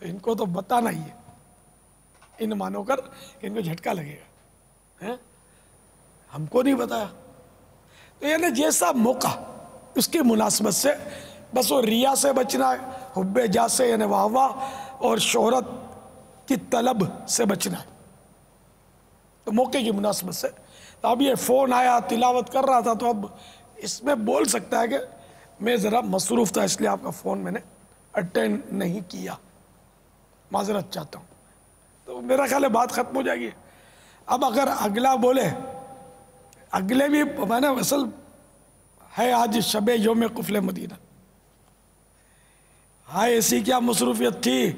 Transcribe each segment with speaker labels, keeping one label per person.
Speaker 1: تو ان کو تو بتانا ہی ہے، ان مانو کر کہ ان کو جھٹکا لگے گا، ہم کو نہیں بتایا۔ تو یعنی جیسا موقع اس کی مناسبت سے، بس وہ ریا سے بچنا ہے، حب جاہ سے یعنی واہ واہ اور شہرت کی طلب سے بچنا ہے، تو موقع کی مناسبت سے۔ تو اب یہ فون آیا، تلاوت کر رہا تھا، تو اب اس میں بول سکتا ہے کہ میں ذرا مصروف تھا، اس لیے آپ کا فون میں نے اٹینڈ نہیں کیا، معذرت چاہتا ہوں، تو میرا خیال ہے بات ختم ہو جائے گی۔ اب اگر اگلا بولے، اگلے بھی میں نے اصل ہے آج شب یوم قفل مدینہ، ہائے ایسی کیا مصروفیت تھی،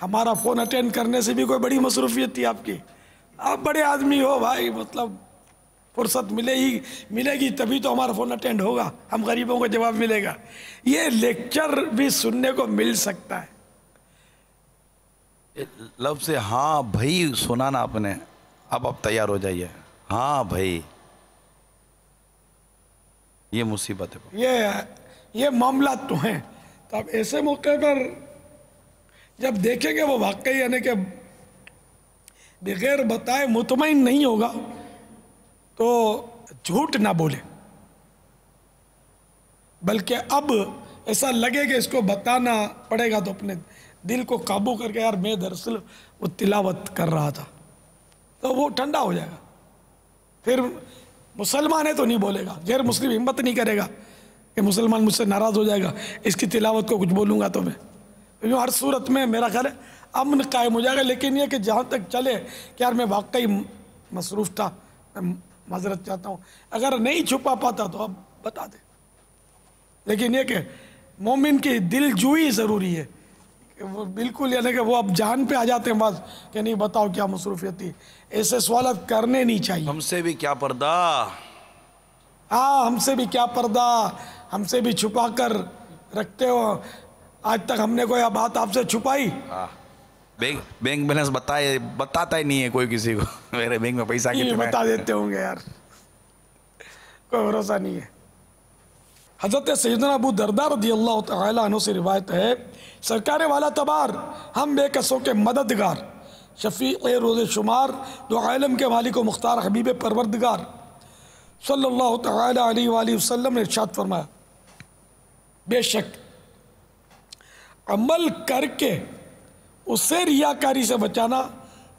Speaker 1: ہمارا فون اٹینڈ کرنے سے بھی کوئی بڑی مصروفیت تھی آپ کی، آپ بڑے آدمی ہو بھائی، مطلب فرصت ملے گی تبھی تو ہمارا فون اٹینڈ ہوگا، ہم غریبوں کو جواب ملے گا۔ یہ لیکچر بھی سننے کو مل سکتا ہے۔
Speaker 2: لفظ سے ہاں بھائی سنا نا آپ نے، اب آپ تیار ہو جائیے، ہاں بھائی، یہ مصیبت ہے۔
Speaker 1: یہ معاملات تو ہیں، تو اب ایسے موقع پر جب دیکھیں گے وہ واقعی یعنی کہ بغیر بتائے مطمئن نہیں ہوگا تو جھوٹ نہ بولے، بلکہ اب ایسا لگے کہ اس کو بتانا پڑے گا تو اپنے دل کو قابو کر کے، یار میں دراصل وہ تلاوت کر رہا تھا، تو وہ ٹھنڈا ہو جائے گا۔ پھر مسلمان ہے تو نہیں بولے گا، غیر مسلم ہمت نہیں کرے گا کہ مسلمان مجھ سے ناراض ہو جائے گا، اس کی تلاوت کو کچھ بولوں گا تو میں، ہر صورت میں میرا خیال ہے امن قائم ہو جائے گا۔ لیکن یہ کہ جہاں تک چلے کہ یار میں واقعی مصروف تھا، میں معذرت چاہتا ہوں، اگر نہیں چھپا پاتا تو اب بتا دے۔ لیکن یہ کہ مومن کی دل جوئی ضروری ہے، کہ وہ بالکل یعنی کہ وہ اب جان پہ آ جاتے ہیں بعض کہ نہیں بتاؤ کیا مصروفیت تھی، ایسے سوالات کرنے نہیں چاہیے۔
Speaker 2: ہم سے بھی کیا پردہ،
Speaker 1: ہاں ہم سے بھی کیا پردہ، ہم سے بھی چھپا کر رکھتے ہو، آج تک ہم نے کوئی بات آپ سے چھپائی؟
Speaker 2: بینک بیلنس بتاتا ہی نہیں ہے کوئی کسی کو، میرے بینک میں پیسہ
Speaker 1: یہ
Speaker 2: کتنا ہے،
Speaker 1: بتا دیتے ہوں گے یار، کوئی بھروسہ نہیں ہے۔ حضرت سیدنا ابو درداء رضی اللہ تعالی عنہ سے روایت ہے، سرکار والا تبار، ہم بے کسوں کے مددگار، شفیع روز شمار، دو عالم کے مالک و مختار حبیب پروردگار صلی اللہ تعالی علیہ وآلہ وسلم نے ارشاد فرمایا، بے شک عمل کر کے اسے ریاکاری سے بچانا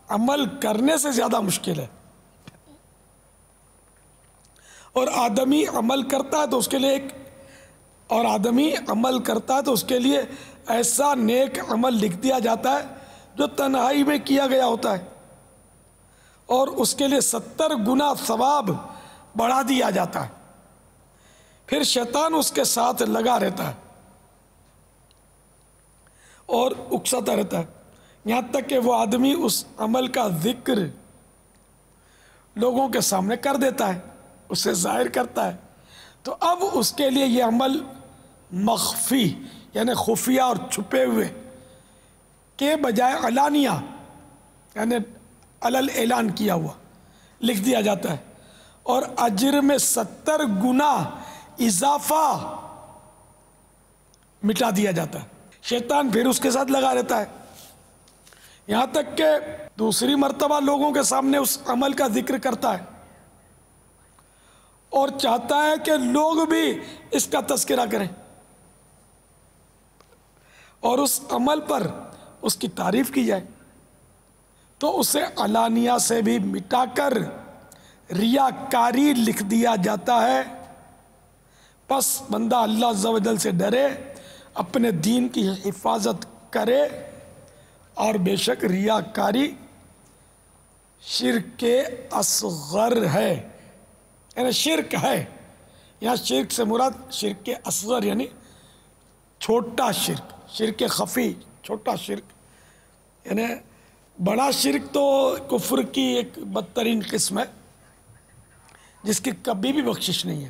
Speaker 1: عمل کرنے سے زیادہ مشکل ہے، اور آدمی عمل کرتا ہے تو اس کے لیے ایسا نیک عمل لکھ دیا جاتا ہے جو تنہائی میں کیا گیا ہوتا ہے، اور اس کے لیے 70 گنا ثواب بڑھا دیا جاتا ہے، پھر شیطان اس کے ساتھ لگا رہتا ہے اور اکساتا رہتا ہے، یہاں تک کہ وہ آدمی اس عمل کا ذکر لوگوں کے سامنے کر دیتا ہے، اسے ظاہر کرتا ہے، تو اب اس کے لیے یہ عمل مخفی یعنی خفیہ اور چھپے ہوئے کے بجائے علانیہ یعنی علل اعلان کیا ہوا لکھ دیا جاتا ہے، اور اجر میں 70 گنا اضافہ مٹا دیا جاتا ہے۔ شیطان پھر اس کے ساتھ لگا رہتا ہے، یہاں تک کہ دوسری مرتبہ لوگوں کے سامنے اس عمل کا ذکر کرتا ہے اور چاہتا ہے کہ لوگ بھی اس کا تذکرہ کریں اور اس عمل پر اس کی تعریف کی جائے، تو اسے علانیہ سے بھی مٹا کر ریاکاری لکھ دیا جاتا ہے۔ پس بندہ اللہ عز و جل سے ڈرے، اپنے دین کی حفاظت کرے، اور بے شک ریاکاری شرک اصغر ہے، یعنی شرک ہے، یہاں شرک سے مراد شرک اصغر یعنی چھوٹا شرک، شرک خفی چھوٹا شرک، یعنی بڑا شرک تو کفر کی ایک بدترین قسم ہے جس کی کبھی بھی بخشش نہیں ہے،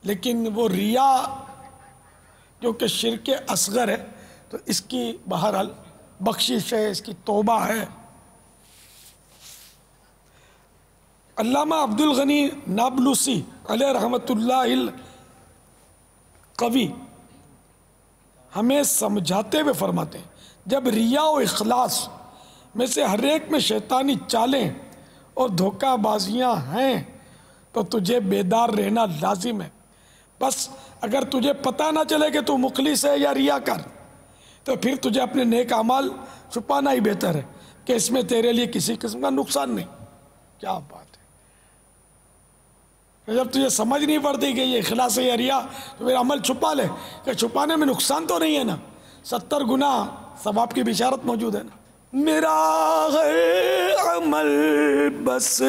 Speaker 1: لیکن وہ ریا جو کہ شرک اصغر ہے تو اس کی بہرحال بخشش ہے، اس کی توبہ ہے۔ علامہ عبد الغنی نابلوسی علیہ رحمۃ اللہ القوی ہمیں سمجھاتے ہوئے فرماتے ہیں، جب ریا و اخلاص میں سے ہر ایک میں شیطانی چالیں اور دھوکہ بازیاں ہیں تو تجھے بیدار رہنا لازم ہے. بس اگر تجھے پتہ نہ چلے کہ تو مخلص ہے یا ریاکار تو پھر تجھے اپنے نیک اعمال چھپانا ہی بہتر ہے کہ اس میں تیرے لیے کسی قسم کا نقصان نہیں. کیا بات ہے. جب تجھے سمجھ نہیں پڑتی کہ یہ اخلاص ہے یا ریا تو پھر عمل چھپا لے کہ چھپانے میں نقصان تو نہیں ہے نا. 70 گنا ثواب کی بشارت موجود ہے نا. میرا ہے عمل بس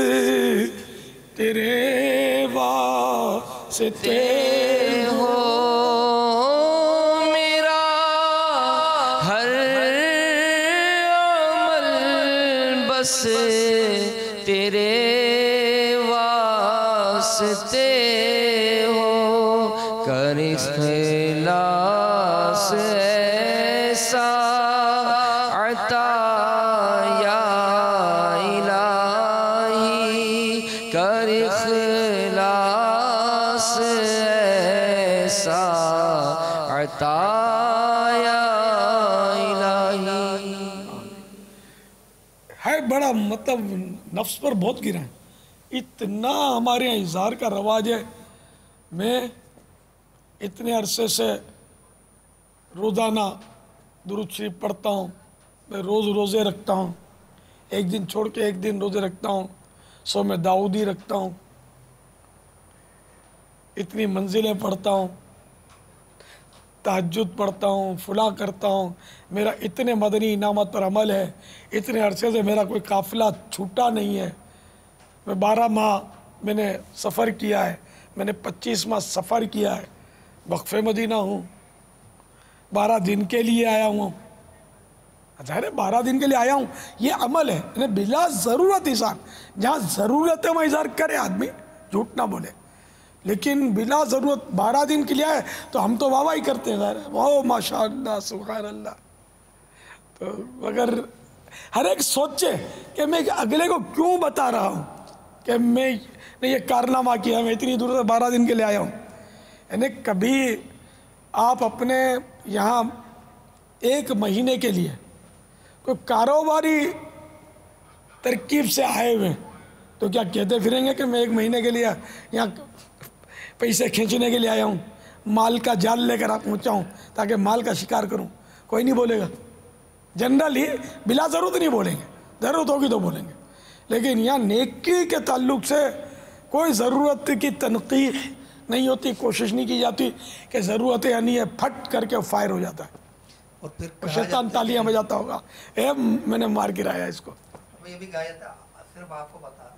Speaker 1: تیرے واسطے
Speaker 3: ہو میرا ہر عمل بس تیرے واسطے ہو. کر اخلاص ایسا عطا یا الہی. کر اخلاص ایسا عطا یا الہی.
Speaker 1: ہے بڑا مطلب نفس پر بہت گرا ہے. اتنا ہمارے یہاں اظہار کا رواج ہے. میں اتنے عرصے سے روزانہ درود شریف پڑھتا ہوں. میں روز روزے رکھتا ہوں. ایک دن چھوڑ کے ایک دن روزے رکھتا ہوں. صوم داؤدی رکھتا ہوں. اتنی منزلیں پڑھتا ہوں. تہجد پڑھتا ہوں. فلاں کرتا ہوں. میرا اتنے مدنی انعامات پر عمل ہے. اتنے عرصے سے میرا کوئی قافلہ چھوٹا نہیں ہے. میں 12 ماہ میں نے سفر کیا ہے. میں نے 25 ماہ سفر کیا ہے. وقف مدینہ ہوں. 12 دن کے لیے آیا ہوں. ظاہر ہے 12 دن کے لیے آیا ہوں. یہ عمل ہے. یعنی بلا ضرورت اظہار. جہاں ضرورت ہے وہاں اظہار کرے آدمی, جھوٹ نہ بولے. لیکن بلا ضرورت 12 دن کے لیے آئے تو ہم تو واہ واہ ہی کرتے ہیں. ظاہر ہے واہ ماشاء اللہ سبحان اللہ. تو اگر ہر ایک سوچے کہ میں اگلے کو کیوں بتا رہا ہوں کہ میں نے یہ کارنامہ کیا, میں اتنی دور سے 12 دن کے لیے آیا ہوں. یعنی کبھی آپ اپنے یہاں 1 مہینے کے لیے کوئی کاروباری ترکیب سے آئے ہوئے تو کیا کہتے پھریں گے کہ میں 1 مہینے کے لیے یہاں پیسے کھینچنے کے لیے آیا ہوں, مال کا جال لے کر آپ پہنچا ہوں تاکہ مال کا شکار کروں؟ کوئی نہیں بولے گا. جنرلی بلا ضرورت نہیں بولیں گے. ضرورت ہوگی تو بولیں گے. لیکن یہاں نیکی کے تعلق سے کوئی ضرورت کی تنقیح نہیں ہوتی. کوشش نہیں کی جاتی کہ ضرورت یعنی ہے پھٹ کر کے فائر ہو جاتا ہے
Speaker 3: اور پھر
Speaker 1: اور شیطان تالیاں بجاتا ہوگا اے میں نے مار گرایا اس کو.
Speaker 3: یہ بھی کہا جاتا ہے صرف آپ کو بتا رہا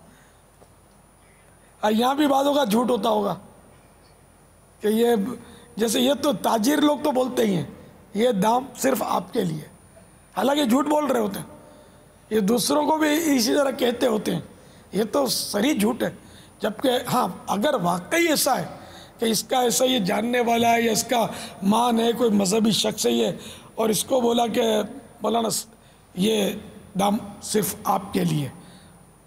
Speaker 3: ہوں.
Speaker 1: یہاں بھی بعضوں کا جھوٹ ہوتا ہوگا کہ یہ جیسے یہ تو تاجر لوگ تو بولتے ہی ہیں یہ دام صرف آپ کے لیے. حالانکہ جھوٹ بول رہے ہوتے ہیں. یہ دوسروں کو بھی اسی طرح کہتے ہوتے ہیں. یہ تو صریح جھوٹ ہے. جبکہ ہاں اگر واقعی ایسا ہے کہ اس کا ایسا یہ جاننے والا ہے یا اس کا مان ہے, کوئی مذہبی شخص ہے یہ, اور اس کو بولا کہ مولانا یہ دام صرف آپ کے لیے,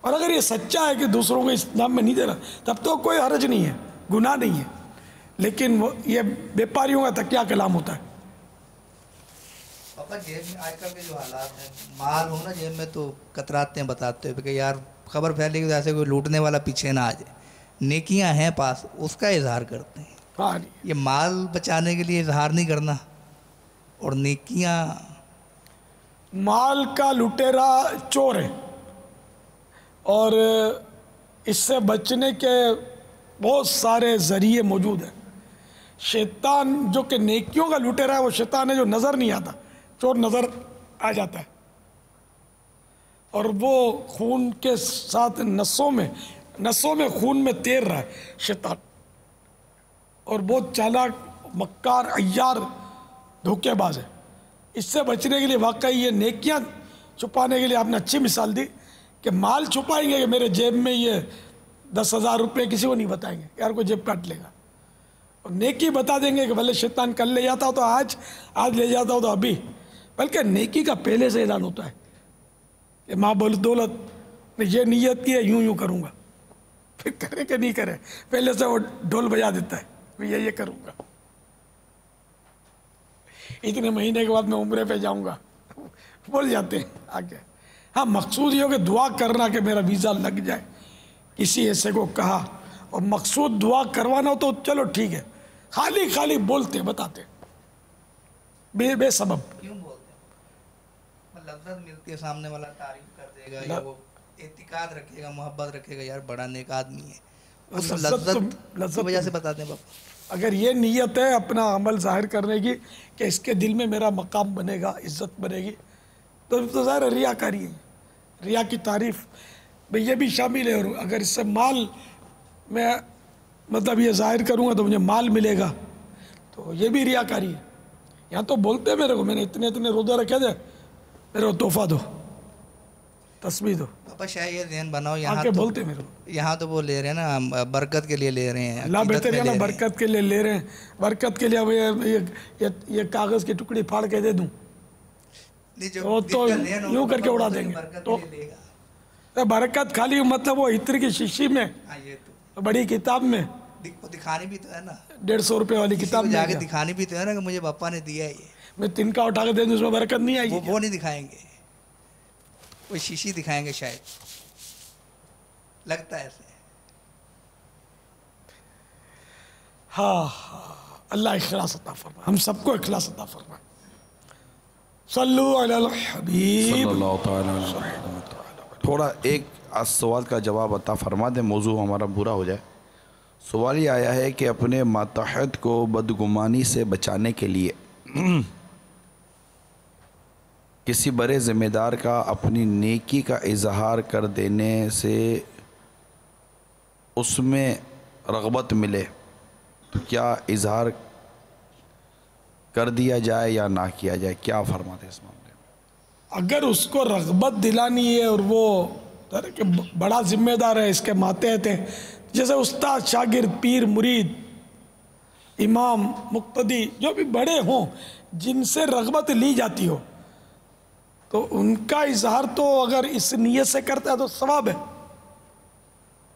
Speaker 1: اور اگر یہ سچا ہے کہ دوسروں کو اس دام میں نہیں دے رہا تب تو کوئی حرج نہیں ہے, گناہ نہیں ہے. لیکن یہ بیپاریوں کا تکیہ کلام ہوتا ہے.
Speaker 3: پاپا جیب میں آج کل کے جو حالات ہیں, مال ہو نا جیب میں تو کتراتے ہیں, بتاتے ہیں کہ یار خبر پھیلے گی ایسے کوئی لوٹنے والا پیچھے نہ آ جائے. نیکیاں ہیں پاس, اس کا اظہار کرتے ہیں.
Speaker 1: ہاں
Speaker 3: یہ مال بچانے کے لیے اظہار نہیں کرنا, اور نیکیاں
Speaker 1: مال کا لٹیرا چور ہے, اور اس سے بچنے کے بہت سارے ذریعے موجود ہیں. شیطان جو کہ نیکیوں کا لٹیرا ہے وہ شیطان ہے جو نظر نہیں آتا, چور نظر آ جاتا ہے, اور وہ خون کے ساتھ نسوں میں خون میں تیر رہا ہے شیطان, اور بہت چالاک مکار عیار دھوکے باز ہے. اس سے بچنے کے لیے واقعی یہ نیکیاں چھپانے کے لیے آپ نے اچھی مثال دی کہ مال چھپائیں گے کہ میرے جیب میں یہ 10,000 روپے کسی کو نہیں بتائیں گے, یار کوئی جیب کاٹ لے گا. اور نیکی بتا دیں گے کہ بھلے شیطان کل لے جاتا ہو تو آج لے جاتا ہو تو ابھی, بلکہ نیکی کا پہلے سے اعلان ہوتا ہے کہ ماں دولت نے یہ نیت کی ہے یوں کروں گا, پھر کرے کہ نہیں کرے پہلے سے وہ ڈھول بجا دیتا ہے میں یہ کروں گا, اتنے مہینے کے بعد میں عمرے پہ جاؤں گا, بول جاتے ہیں آگے. ہاں مقصود یہ ہو کہ دعا کرنا کہ میرا ویزا لگ جائے، کسی ایسے کو کہا، اور مقصود دعا کروانا ہو تو چلو ٹھیک ہے، خالی بولتے بتاتے بے سبب.
Speaker 3: کیوں بولتے ہیں؟ لذت ملتی ہے، سامنے والا تعریف کر دے گا، یا وہ اعتقاد رکھے گا، محبت رکھے گا، یار بڑا نیک آدمی ہے، اس لذت کی وجہ سے بتاتے ہیں باپا.
Speaker 1: اگر یہ نیت ہے اپنا عمل ظاہر کرنے کی کہ اس کے دل میں میرا مقام بنے گا، عزت بنے گی، تو ظاہر ہے ریاکاری ہے، ریا کی تعریف میں یہ بھی شامل ہے. اور اگر اس سے مال میں مطلب یہ ظاہر کروں گا تو مجھے مال ملے گا، تو یہ بھی ریاکاری ہے. یہاں تو بولتے ہیں میرے کو، میں نے اتنے روزے رکھے تھے، میرے کو تحفہ دو، تسبیح دو.
Speaker 3: پاپا شاید یہ ذہن بناؤ،
Speaker 1: یہاں
Speaker 3: یہاں
Speaker 1: بولتے میرے کو،
Speaker 3: یہاں تو وہ لے رہے ہیں نا، برکت کے لیے لے رہے ہیں،
Speaker 1: اللہ
Speaker 3: عقیدت
Speaker 1: بہتر
Speaker 3: میں
Speaker 1: ہے
Speaker 3: لے
Speaker 1: نا،
Speaker 3: رہے ہیں.
Speaker 1: برکت کے لیے لے رہے ہیں، برکت کے لیے یہ کاغذ کی ٹکڑی پھاڑ کے دے دوں
Speaker 3: نہیں، جو
Speaker 1: وہ تو
Speaker 3: دل کا ذہن ہوگا
Speaker 1: یوں کر کے
Speaker 3: پاپا،
Speaker 1: اڑا
Speaker 3: وہ
Speaker 1: دیں گے.
Speaker 3: برکت
Speaker 1: تو
Speaker 3: کے لیے لے گا.
Speaker 1: برکت خالی مطلب وہ عطر کی شیشی میں
Speaker 3: ہاں یہ تو
Speaker 1: بڑی کتاب میں
Speaker 3: دکھانی بھی تو ہے نا،
Speaker 1: 150 روپے والی
Speaker 3: کسی
Speaker 1: کتاب
Speaker 3: کو جا
Speaker 1: میں
Speaker 3: کے
Speaker 1: کیا؟
Speaker 3: دکھانی بھی تو ہے نا کہ مجھے پاپا نے دیا ہے یہ.
Speaker 1: میں تنکا اٹھا کے دے دوں، اس میں برکت نہیں آئے گی.
Speaker 3: وہ نہیں دکھائیں گے، وہ شیشی دکھائیں گے شاید، لگتا ہے ایسے.
Speaker 1: ہاں اللہ اخلاص عطا فرمائے، ہم سب کو اخلاص عطا فرمائے. صلو علی الحبیب
Speaker 2: صلی اللہ تعالیٰ علیہ وسلم. تھوڑا ایک سوال کا جواب عطا فرما دیں، موضوع ہمارا پورا ہو جائے. سوال یہ آیا ہے کہ اپنے ماتحت کو بدگمانی سے بچانے کے لیے کسی بڑے ذمہ دار کا اپنی نیکی کا اظہار کر دینے سے اس میں رغبت ملے تو کیا اظہار کر دیا جائے یا نہ کیا جائے؟ کیا فرماتے ہیں اس معاملے میں؟
Speaker 1: اگر اس کو رغبت دلانی ہے اور وہ کہ بڑا ذمہ دار ہے، اس کے ماتحت ہیں، جیسے استاد، شاگرد، پیر، مرید، امام، مقتدی، جو بھی بڑے ہوں جن سے رغبت لی جاتی ہو، تو ان کا اظہار تو اگر اس نیت سے کرتا ہے تو ثواب ہے.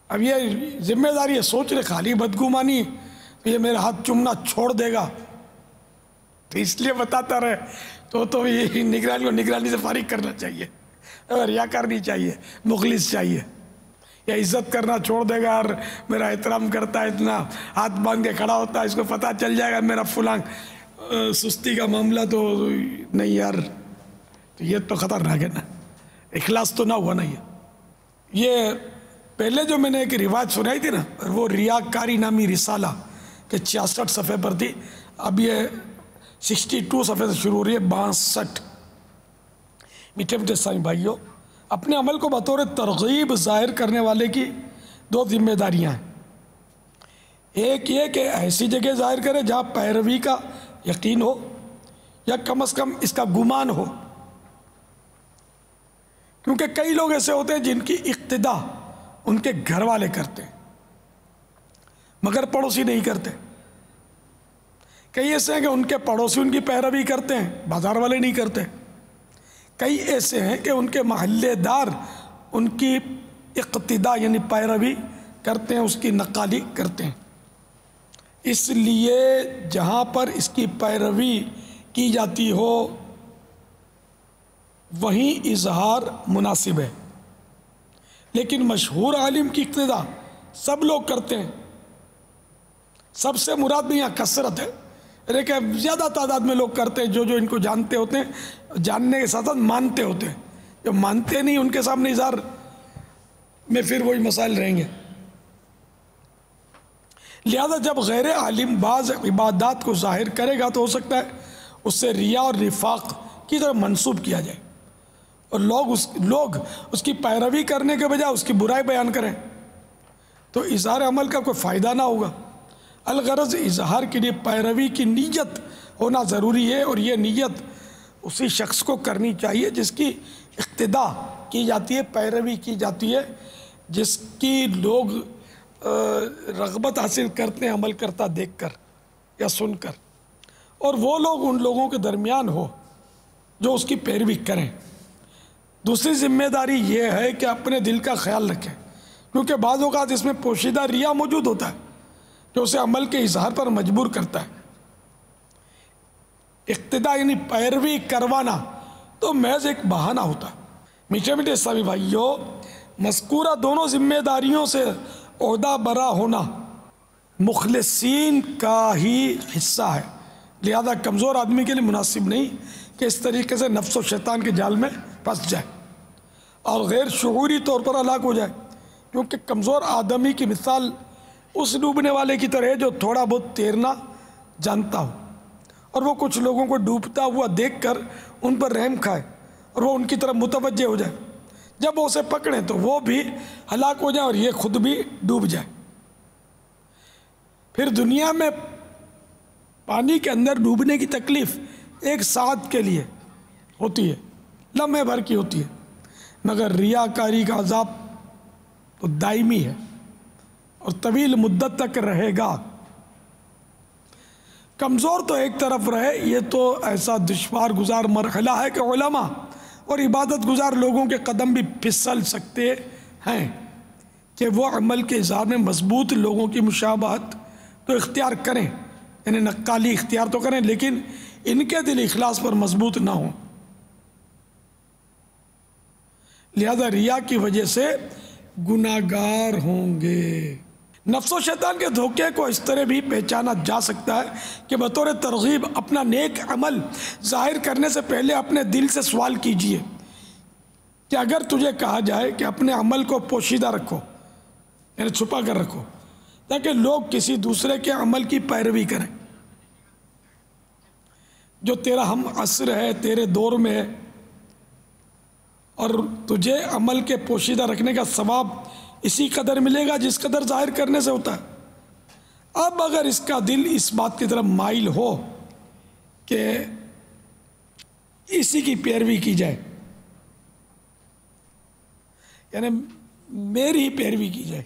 Speaker 1: اب یہ ذمہ داری ہے، سوچ رہے خالی بدگمانی تو یہ میرا ہاتھ چومنا چھوڑ دے گا، تو اس لیے بتاتا رہے، تو یہ نگرانی سے فارغ کرنا چاہیے، ریاکار نہیں چاہیے، مخلص چاہیے. یا عزت کرنا چھوڑ دے گا اور میرا احترام کرتا ہے، اتنا ہاتھ باندھ کے کھڑا ہوتا ہے، اس کو پتہ چل جائے گا میرا فلاں سستی کا معاملہ، تو نہیں یار، تو یہ تو خطرناک ہے نا، اخلاص تو نہ ہوا نا. یہ پہلے جو میں نے ایک روایت سنائی تھی نا، وہ ریاکاری نامی رسالہ کہ 66 صفحے پر تھی، اب یہ 62 صفحے سے شروع ہو رہی ہے، 62. میٹھے میٹھے سائیں بھائیوں، اپنے عمل کو بطور ترغیب ظاہر کرنے والے کی 2 ذمہ داریاں ہیں. ایک یہ کہ ایسی جگہ ظاہر کرے جہاں پیروی کا یقین ہو، یا کم از کم اس کا گمان ہو، کیونکہ کئی لوگ ایسے ہوتے ہیں جن کی اقتدا ان کے گھر والے کرتے ہیں مگر پڑوسی نہیں کرتے. کئی ایسے ہیں کہ ان کے پڑوسی ان کی پیروی کرتے ہیں، بازار والے نہیں کرتے. کئی ایسے ہیں کہ ان کے محلے دار ان کی اقتدا یعنی پیروی کرتے ہیں، اس کی نقالی کرتے ہیں. اس لیے جہاں پر اس کی پیروی کی جاتی ہو وہیں اظہار مناسب ہے. لیکن مشہور عالم کی اقتدا سب لوگ کرتے ہیں، سب سے مراد میں یہاں کثرت ہے، لیکن زیادہ تعداد میں لوگ کرتے ہیں جو ان کو جانتے ہوتے ہیں، جاننے کے ساتھ ساتھ مانتے ہوتے ہیں. جو مانتے نہیں ان کے سامنے اظہار میں پھر وہی مسائل رہیں گے. لہذا جب غیر عالم بعض عبادات کو ظاہر کرے گا تو ہو سکتا ہے اس سے ریا اور نفاق کی طرف منسوب کیا جائے اور لوگ اس کی پیروی کرنے کے بجائے اس کی برائی بیان کریں، تو اظہار عمل کا کوئی فائدہ نہ ہوگا. الغرض اظہار کے لیے پیروی کی نیت ہونا ضروری ہے، اور یہ نیت اسی شخص کو کرنی چاہیے جس کی اقتدا کی جاتی ہے، پیروی کی جاتی ہے، جس کی لوگ رغبت حاصل کرتے ہیں عمل کرتا دیکھ کر یا سن کر، اور وہ لوگ ان لوگوں کے درمیان ہو جو اس کی پیروی کریں. دوسری ذمہ داری یہ ہے کہ اپنے دل کا خیال رکھیں، کیونکہ بعض اوقات اس میں پوشیدہ ریا موجود ہوتا ہے جو اسے عمل کے اظہار پر مجبور کرتا ہے. اقتدا یعنی پیروی کروانا تو محض ایک بہانہ ہوتا ہے۔ میٹھے میٹھے اسلامی بھائیوں، مذکورہ دونوں ذمہ داریوں سے عہدہ برا ہونا مخلصین کا ہی حصہ ہے، لہذا کمزور آدمی کے لیے مناسب نہیں کہ اس طریقے سے نفس و شیطان کے جال میں پھنس جائے اور غیر شعوری طور پر ہلاک ہو جائے، کیونکہ کمزور آدمی کی مثال اس ڈوبنے والے کی طرح ہے جو تھوڑا بہت تیرنا جانتا ہو اور وہ کچھ لوگوں کو ڈوبتا ہوا دیکھ کر ان پر رحم کھائے اور وہ ان کی طرف متوجہ ہو جائے، جب وہ اسے پکڑیں تو وہ بھی ہلاک ہو جائے اور یہ خود بھی ڈوب جائے۔ پھر دنیا میں پانی کے اندر ڈوبنے کی تکلیف ایک ساتھ کے لیے ہوتی ہے، لمحے بھر کی ہوتی ہے، مگر ریاکاری کا عذاب تو دائمی ہے اور طویل مدت تک رہے گا۔ کمزور تو ایک طرف رہے، یہ تو ایسا دشوار گزار مرحلہ ہے کہ علماء اور عبادت گزار لوگوں کے قدم بھی پھسل سکتے ہیں کہ وہ عمل کے اظہار میں مضبوط لوگوں کی مشابہت تو اختیار کریں، یعنی نقالی اختیار تو کریں، لیکن ان کے دل اخلاص پر مضبوط نہ ہوں، لہذا ریا کی وجہ سے گناہگار ہوں گے۔ نفس و شیطان کے دھوکے کو اس طرح بھی پہچانا جا سکتا ہے کہ بطور ترغیب اپنا نیک عمل ظاہر کرنے سے پہلے اپنے دل سے سوال کیجئے کہ اگر تجھے کہا جائے کہ اپنے عمل کو پوشیدہ رکھو، یعنی چھپا کر رکھو، تاکہ لوگ کسی دوسرے کے عمل کی پیروی کریں جو تیرا ہم عصر ہے، تیرے دور میں ہے، اور تجھے عمل کے پوشیدہ رکھنے کا ثواب اسی قدر ملے گا جس قدر ظاہر کرنے سے ہوتا ہے۔ اب اگر اس کا دل اس بات کی طرف مائل ہو کہ اسی کی پیروی کی جائے، یعنی میری ہی پیروی کی جائے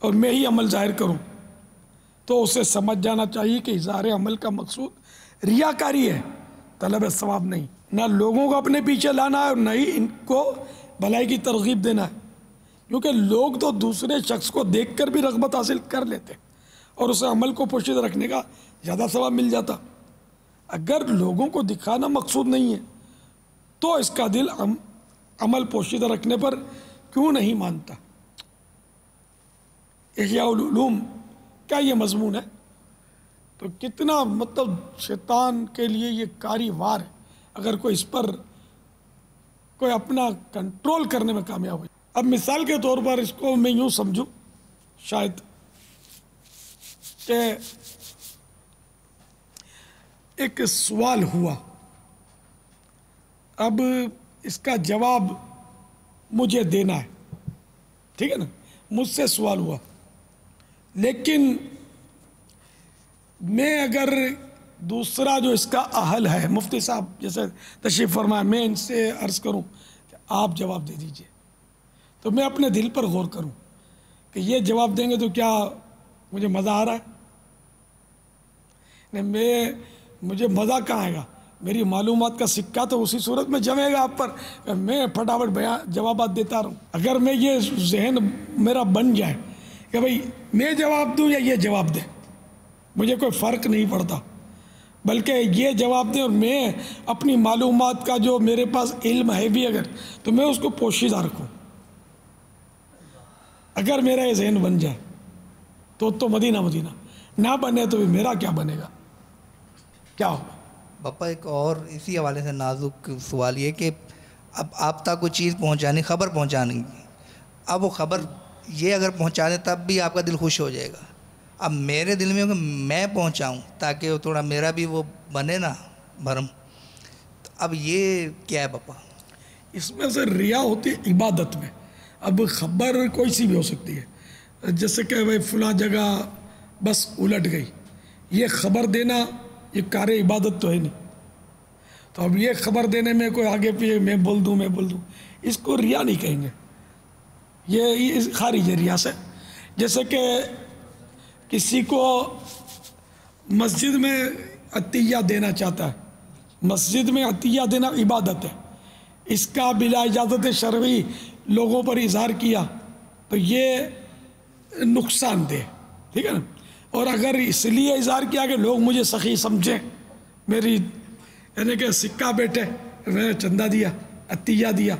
Speaker 1: اور میں ہی عمل ظاہر کروں، تو اسے سمجھ جانا چاہیے کہ اظہار عمل کا مقصود ریاکاری ہے، طلب ثواب نہیں، نہ لوگوں کو اپنے پیچھے لانا ہے اور نہ ہی ان کو بھلائی کی ترغیب دینا ہے، کیونکہ لوگ تو دوسرے شخص کو دیکھ کر بھی رغبت حاصل کر لیتے اور اسے عمل کو پوشیدہ رکھنے کا زیادہ ثواب مل جاتا۔ اگر لوگوں کو دکھانا مقصود نہیں ہے تو اس کا دل عمل پوشیدہ رکھنے پر کیوں نہیں مانتا؟ احیاء العلوم کا یہ مضمون ہے، تو کتنا مطلب شیطان کے لیے یہ کاری وار ہے اگر کوئی اس پر کوئی اپنا کنٹرول کرنے میں کامیاب ہو۔ اب مثال کے طور پر اس کو میں یوں سمجھوں شاید کہ ایک سوال ہوا، اب اس کا جواب مجھے دینا ہے، ٹھیک ہے نا، مجھ سے سوال ہوا، لیکن میں اگر دوسرا جو اس کا اہل ہے، مفتی صاحب جیسے تشریف فرمائے، میں ان سے عرض کروں کہ آپ جواب دے دیجئے، تو میں اپنے دل پر غور کروں کہ یہ جواب دیں گے تو کیا مجھے مزہ آ رہا ہے؟ نہیں، مجھے مزہ کہاں آئے گا؟ میری معلومات کا سکہ تو اسی صورت میں جمے گا آپ پر، میں پھٹافٹ جوابات دیتا رہوں۔ اگر میں یہ ذہن میرا بن جائے کہ بھئی میں جواب دوں یا یہ جواب دے، مجھے کوئی فرق نہیں پڑتا، بلکہ یہ جواب دیں اور میں اپنی معلومات کا جو میرے پاس علم ہے بھی اگر، تو میں اس کو پوشیدہ رکھوں، اگر میرا یہ ذہن بن جائے تو مدینہ نہ بنے تو میرا کیا بنے گا، کیا ہوگا؟
Speaker 3: باپا ایک اور اسی حوالے سے نازک سوال یہ کہ اب آپ تک کوئی چیز پہنچانی، خبر پہنچانی، اب وہ خبر یہ اگر پہنچا دیں تب بھی آپ کا دل خوش ہو جائے گا، اب میرے دل میں ہو کہ میں پہنچاؤں تاکہ تھوڑا میرا بھی وہ بنے نا بھرم، تو اب یہ کیا ہے باپا؟
Speaker 1: اس میں سے ریا ہوتی ہے عبادت میں۔ اب خبر کوئی سی بھی ہو سکتی ہے، جیسے کہ بھائی فلاں جگہ بس الٹ گئی، یہ خبر دینا یہ کار عبادت تو ہے نہیں، تو اب یہ خبر دینے میں کوئی آگے پیچھے میں بول دوں اس کو ریا نہیں کہیں گے، یہ خارج ہے ریا سے۔ جیسے کہ کسی کو مسجد میں عطیہ دینا چاہتا ہے، مسجد میں عطیہ دینا عبادت ہے، اس کا بلا اجازت شرعی لوگوں پر اظہار کیا تو یہ نقصان دہ، ٹھیک ہے نا، اور اگر اس لیے اظہار کیا کہ لوگ مجھے سخی سمجھیں، میری یعنی کہ سکہ بیٹھے میں نے چندہ دیا، عطیہ دیا،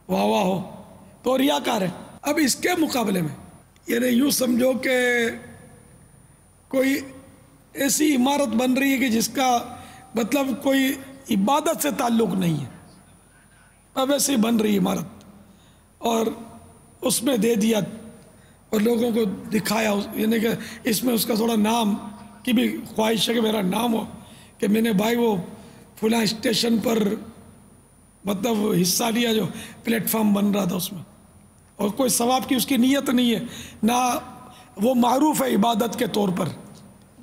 Speaker 1: واہ واہ ہو، تو ریاکار ہے۔ اب اس کے مقابلے میں یعنی یوں سمجھو کہ کوئی ایسی عمارت بن رہی ہے کہ جس کا مطلب کوئی عبادت سے تعلق نہیں ہے، اب ایسی بن رہی عمارت اور اس میں دے دیا اور لوگوں کو دکھایا، یعنی کہ اس میں اس کا تھوڑا نام کی بھی خواہش ہے کہ میرا نام ہو، کہ میں نے بھائی وہ فلاں اسٹیشن پر مطلب حصہ لیا جو پلیٹ فارم بن رہا تھا اس میں، اور کوئی ثواب کی اس کی نیت نہیں ہے، نہ وہ معروف ہے عبادت کے طور پر،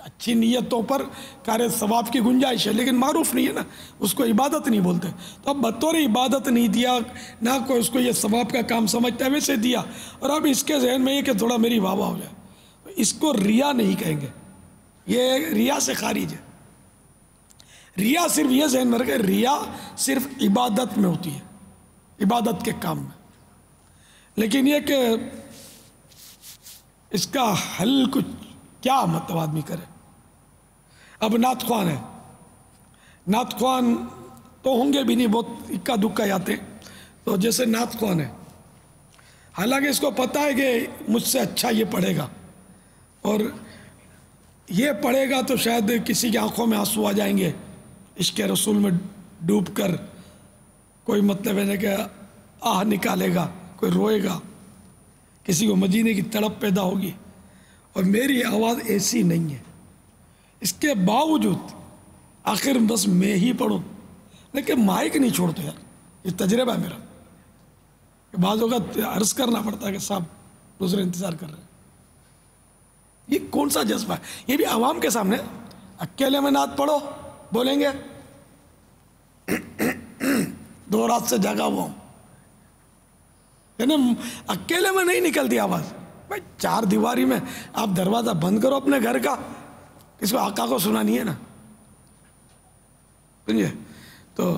Speaker 1: اچھی نیتوں پر کار ثواب کی گنجائش ہے لیکن معروف نہیں ہے نا، اس کو عبادت نہیں بولتے، تو اب بطور عبادت نہیں دیا، نہ کوئی اس کو یہ ثواب کا کام سمجھتا ہے، ویسے دیا، اور اب اس کے ذہن میں یہ کہ تھوڑا میری واہ واہ ہو جائے، اس کو ریا نہیں کہیں گے، یہ ریا سے خارج ہے۔ ریا صرف یہ ذہن میں رکھے، ریا صرف عبادت میں ہوتی ہے، عبادت کے کام میں، لیکن یہ کہ اس کا حل کچھ کیا مطلب آدمی کرے۔ اب نعت خوان ہے، نعت خوان تو ہوں گے بھی نہیں، بہت اکا دکا آتے ہیں، تو جیسے نعت خوان ہے، حالانکہ اس کو پتہ ہے کہ مجھ سے اچھا یہ پڑھے گا، اور یہ پڑھے گا تو شاید کسی کی آنکھوں میں آنسو آ جائیں گے، عشق رسول میں ڈوب کر کوئی مطلب ہے کہ آہ نکالے گا، کوئی روئے گا، کسی کو مدینے کی تڑپ پیدا ہوگی، اور میری آواز ایسی نہیں ہے، اس کے باوجود آخر بس میں ہی پڑھوں، لیکن مائک نہیں چھوڑتے یار، یہ تجربہ ہے میرا، کہ بعض اوقات عرض کرنا پڑتا ہے کہ صاحب دوسرے انتظار کر رہے ہیں۔ یہ کون سا جذبہ ہے؟ یہ بھی عوام کے سامنے، اکیلے میں نعت پڑھو بولیں گے 2 رات سے جاگا ہوا ہوں، یعنی اکیلے میں نہیں نکلتی آواز، بھائی 4 دیواری میں آپ دروازہ بند کرو اپنے گھر کا، اس کو آقا کو سنانی ہے نا، سمجھے؟ تو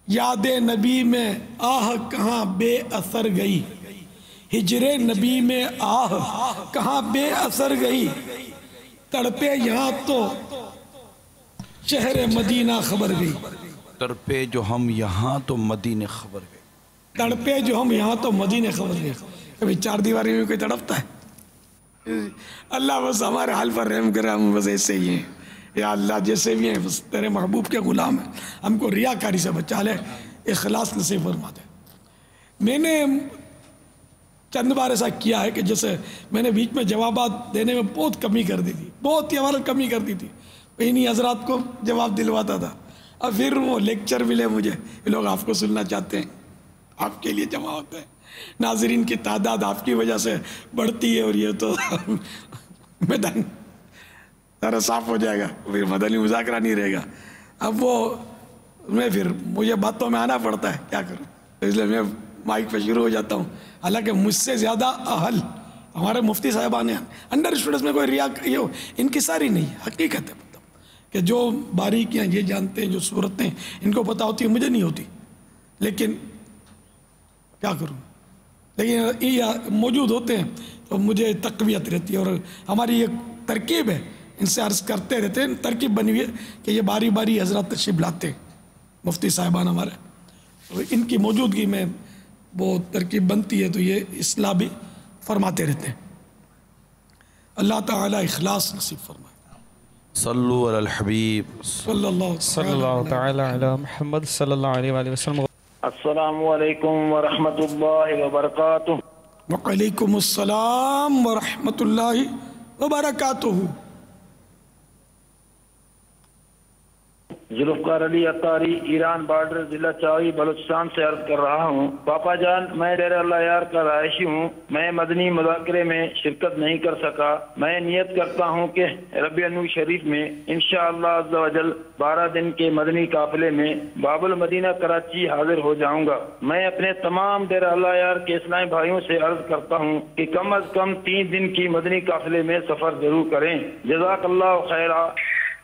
Speaker 1: یاد نبی میں آہ کہاں بے اثر گئی، ہجر نبی میں آہ کہاں بے اثر گئی، تڑپے یہاں تو شہر مدینہ خبر گئی،
Speaker 2: تڑپے جو ہم یہاں تو مدینے خبر گئے،
Speaker 1: تڑپے جو ہم یہاں تو مدینے خبر گئے۔ کبھی 4 دیواری میں کوئی تڑپتا ہے؟ اللہ بس ہمارے حال پر رحم کرے، ہم بس ایسے ہی ہیں، یا اللہ جیسے بھی ہیں بس تیرے محبوب کے غلام ہیں، ہم کو ریاکاری سے بچا لے، اخلاص نصیب فرما دے۔ میں نے چند بار ایسا کیا ہے کہ جیسے میں نے بیچ میں جوابات دینے میں بہت کمی کر دی تھی، بہت ہی کمی کر دی تھی، انہی حضرات کو جواب دلواتا تھا، اب پھر وہ لیکچر ملے مجھے، یہ لوگ آپ کو سننا چاہتے ہیں، آپ کے لیے جمع ہوتے ہیں، ناظرین کی تعداد آپ کی وجہ سے بڑھتی ہے، اور یہ تو میدان ذرا صاف ہو جائے گا، پھر مدنی مذاکرہ نہیں رہے گا، اب وہ میں پھر مجھے باتوں میں آنا پڑتا ہے، کیا کروں، اس لیے میں مائک پہ شروع ہو جاتا ہوں، حالانکہ مجھ سے زیادہ اہل ہمارے مفتی صاحبان ہیں، انڈر اسٹوڈنٹس میں کوئی انکساری نہیں، حقیقت ہے، مطلب کہ جو باریکیاں یہ جانتے ہیں، جو صورتیں ان کو پتہ ہوتی ہیں مجھے نہیں ہوتی، لیکن کیا کروں، لیکن یہ موجود ہوتے ہیں تو مجھے تقویت رہتی ہے، اور ہماری ایک ترکیب ہے، ان سے عرض کرتے رہتے ہیں، ترکیب بنی ہوئی ہے کہ یہ باری باری حضرات تشریف لاتے ہیں، مفتی صاحبان ہمارے، اور ان کی موجودگی میں وہ ترکیب بنتی ہے، تو یہ اصلاح بھی فرماتے رہتے ہیں۔ اللہ تعالیٰ اخلاص نصیب فرمائے۔
Speaker 2: صلو علی الحبیب
Speaker 1: صلی اللہ
Speaker 4: تعالی علی محمد صلی اللہ علیہ وآلہ وسلم۔
Speaker 5: السلام علیکم ورحمۃ اللہ وبرکاتہ۔
Speaker 1: وعلیکم السلام ورحمۃ اللہ وبرکاتہ۔
Speaker 5: ذوالفقار علی عطاری، ایران بارڈر، ضلع چاوی، بلوچستان سے عرض کر رہا ہوں۔ پاپا جان، میں ڈیرہ اللہ یار کا رہائشی ہوں، میں مدنی مذاکرے میں شرکت نہیں کر سکا، میں نیت کرتا ہوں کہ ربیع النور شریف میں انشاءاللہ عز و جل 12 دن کے مدنی قافلے میں باب المدینہ کراچی حاضر ہو جاؤں گا۔ میں اپنے تمام ڈیرہ اللہ یار کے اسلامی بھائیوں سے عرض کرتا ہوں کہ کم از کم 3 دن کی مدنی قافلے میں سفر ضرور کریں۔ جزاک اللہ خیرہ۔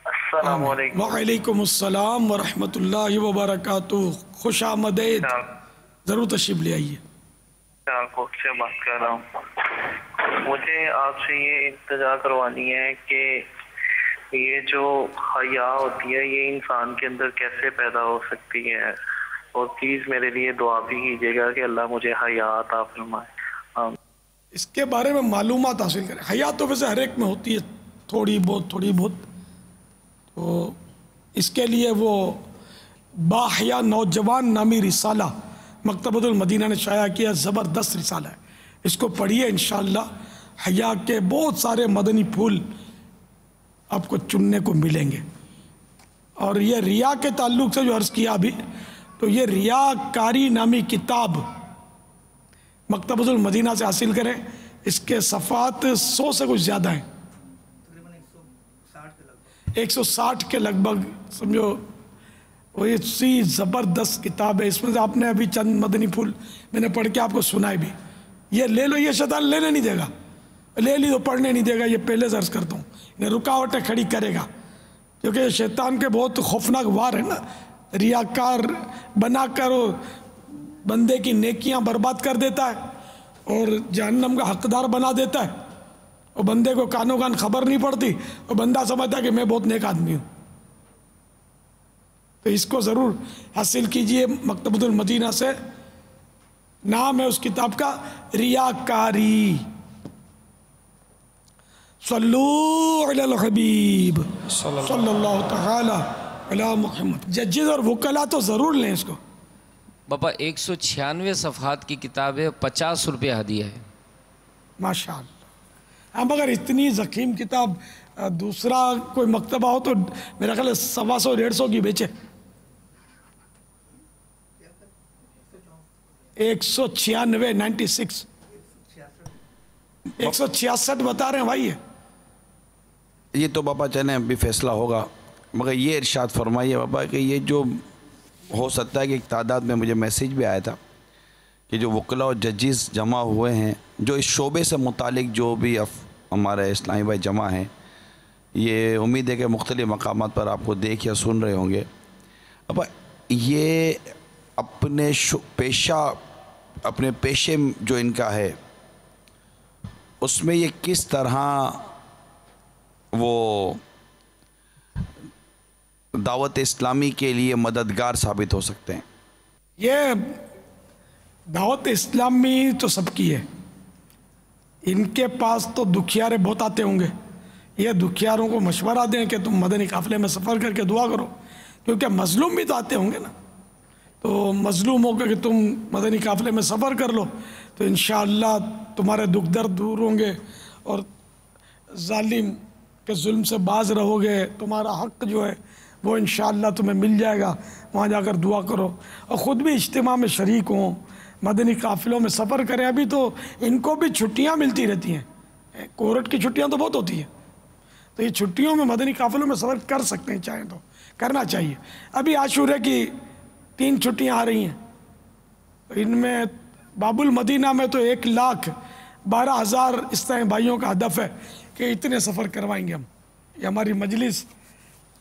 Speaker 5: السلام علیکم۔
Speaker 1: وعلیکم السلام ورحمۃ اللہ وبرکاتہ، خوش آمدید، ضرور تشریف لے آئیے۔
Speaker 6: سیالکوٹ سے بات کر رہا ہوں، مجھے آپ سے یہ التجا کروانی ہے کہ یہ جو حیا ہوتی ہے یہ انسان کے اندر کیسے پیدا ہو سکتی ہے؟ اور پلیز میرے لیے دعا بھی کیجیے گا کہ اللہ مجھے حیا عطا فرمائے۔
Speaker 1: اس کے بارے میں معلومات حاصل کریں۔ حیا تو ویسے ہر ایک میں ہوتی ہے، تھوڑی بہت، تو اس کے لیے وہ باحیا نوجوان نامی رسالہ مکتبۃ المدینہ نے شائع کیا، زبردست رسالہ ہے، اس کو پڑھیے انشاءاللہ حیا کے بہت سارے مدنی پھول آپ کو چننے کو ملیں گے۔ اور یہ ریا کے تعلق سے جو عرض کیا ابھی، تو یہ ریاکاری نامی کتاب مکتبۃ المدینہ سے حاصل کریں، اس کے صفحات 100 سے کچھ زیادہ ہیں، 160 کے لگ بھگ سمجھو، وہ اسی زبردست کتاب ہے۔ اس میں سے آپ نے ابھی چند مدنی پھول میں نے پڑھ کے آپ کو سنائے بھی، یہ لے لو، یہ شیطان لینے نہیں دے گا، لے لی تو پڑھنے نہیں دے گا، یہ پہلے سے عرض کرتا ہوں، یہ رکاوٹیں کھڑی کرے گا، کیونکہ یہ شیطان کے بہت خوفناک وار ہے نا، ریاکار بنا کر وہ بندے کی نیکیاں برباد کر دیتا ہے اور جہنم کا حقدار بنا دیتا ہے، اور بندے کو کانوں کان خبر نہیں پڑتی اور بندہ سمجھتا ہے کہ میں بہت نیک آدمی ہوں۔ تو اس کو ضرور حاصل کیجئے، مکتبۃ المدینہ سے، نام ہے اس کتاب کا ریاکاری۔ صلو علی الحبیب صلی اللہ تعالی علی محمد۔ ججز اور وکلا تو ضرور لیں اس کو۔
Speaker 7: باپا 196 صفحات کی کتاب ہے، 50 روپے ہدیہ ہے۔
Speaker 1: ماشاءاللہ۔ ہم اگر اتنی زخیم کتاب دوسرا کوئی مکتبہ ہو تو میرا خیال ہے 125 150 کی بیچے۔ 196 166 بتا رہے ہیں بھائی۔
Speaker 2: یہ تو باپا چلیں ابھی فیصلہ ہوگا، مگر یہ ارشاد فرمائیے باپا کہ یہ جو ہو سکتا ہے کہ ایک تعداد میں مجھے میسیج بھی آیا تھا کہ جو وکلا اور ججز جمع ہوئے ہیں، جو اس شعبے سے متعلق جو بھی ہمارے اسلامی بھائی جمع ہیں، یہ امید ہے کہ مختلف مقامات پر آپ کو دیکھ یا سن رہے ہوں گے۔ اب یہ اپنے پیشے جو ان کا ہے اس میں یہ کس طرح وہ دعوت اسلامی کے لیے مددگار ثابت ہو سکتے ہیں؟
Speaker 1: یہ دعوت اسلامی تو سب کی ہے، ان کے پاس تو دکھیارے بہت آتے ہوں گے، یہ دکھیاروں کو مشورہ دیں کہ تم مدنی قافلے میں سفر کر کے دعا کرو، کیونکہ مظلوم بھی تو آتے ہوں گے نا، تو مظلوم ہو کہ تم مدنی قافلے میں سفر کر لو تو انشاءاللہ تمہارے دکھ درد دور ہوں گے اور ظالم کے ظلم سے باز رہو گے، تمہارا حق جو ہے وہ انشاءاللہ تمہیں مل جائے گا، وہاں جا کر دعا کرو، اور خود بھی اجتماع میں شریک ہوں، مدنی قافلوں میں سفر کریں۔ ابھی تو ان کو بھی چھٹیاں ملتی رہتی ہیں، کورٹ کی چھٹیاں تو بہت ہوتی ہیں، تو یہ چھٹیوں میں مدنی قافلوں میں سفر کر سکتے ہیں، چاہیں تو کرنا چاہیے۔ ابھی عاشورے کی 3 چھٹیاں آ رہی ہیں، ان میں باب المدینہ میں تو 1,12,000 اس طرح بھائیوں کا ہدف ہے کہ اتنے سفر کروائیں گے ہم، یہ ہماری مجلس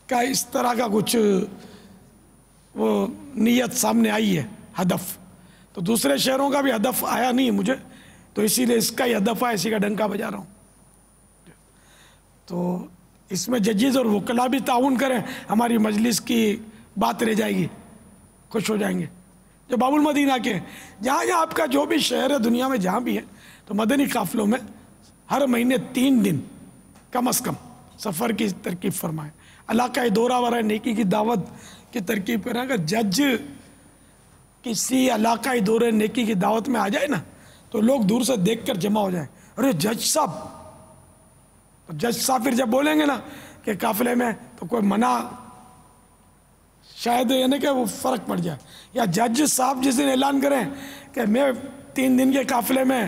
Speaker 1: کا اس طرح کا کچھ وہ نیت سامنے آئی ہے، ہدف۔ تو دوسرے شہروں کا بھی ہدف آیا نہیں مجھے، تو اسی لیے اس کا ہی ہدف ہے، اسی کا ڈنکا بجا رہا ہوں۔ تو اس میں ججز اور وکلا بھی تعاون کریں، ہماری مجلس کی بات رہ جائے گی، خوش ہو جائیں گے جو باب المدینہ کے ہیں۔ جہاں جہاں آپ کا جو بھی شہر ہے دنیا میں جہاں بھی ہے، تو مدنی قافلوں میں ہر مہینے 3 دن کم از کم سفر کی ترکیب فرمائیں، علاقائی دورہ ورائے نیکی کی دعوت کی ترکیب کریں۔ اگر جج کسی علاقائی دورے نیکی کی دعوت میں آ جائے نا تو لوگ دور سے دیکھ کر جمع ہو جائیں، ارے جج صاحب، تو جج صاحب پھر جب بولیں گے نا کہ قافلے میں، تو کوئی منع شاید یعنی کہ وہ فرق پڑ جائے، یا جج صاحب جس دن اعلان کریں کہ میں 3 دن کے قافلے میں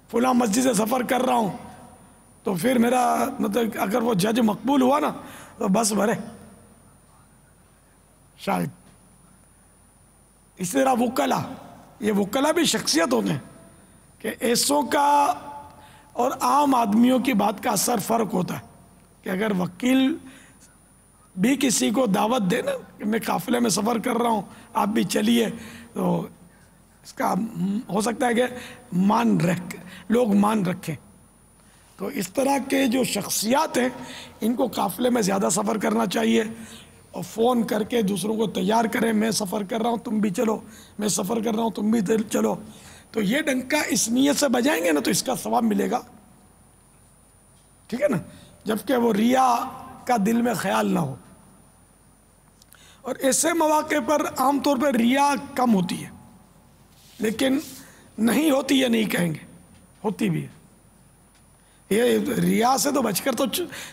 Speaker 1: فلاں مسجد سے سفر کر رہا ہوں، تو پھر میرا مطلب اگر وہ جج مقبول ہوا نا تو بس بھرے شاید۔ اسی طرح وکلا، یہ وکلا بھی شخصیت ہوتے ہیں کہ ایسوں کا اور عام آدمیوں کی بات کا اثر فرق ہوتا ہے، کہ اگر وکیل بھی کسی کو دعوت دے نا کہ میں قافلے میں سفر کر رہا ہوں آپ بھی چلیے، تو اس کا ہو سکتا ہے کہ لوگ مان رکھیں۔ تو اس طرح کے جو شخصیات ہیں ان کو قافلے میں زیادہ سفر کرنا چاہیے، اور فون کر کے دوسروں کو تیار کریں، میں سفر کر رہا ہوں تم بھی چلو، میں سفر کر رہا ہوں تم بھی چلو. تو یہ ڈنکا اس نیت سے بجائیں گے نا تو اس کا ثواب ملے گا، ٹھیک ہے نا، جبکہ وہ ریا کا دل میں خیال نہ ہو. اور ایسے مواقع پر عام طور پر ریا کم ہوتی ہے، لیکن نہیں ہوتی ہے نہیں کہیں گے، ہوتی بھی ہے. یہ ریا سے تو بچ کر تو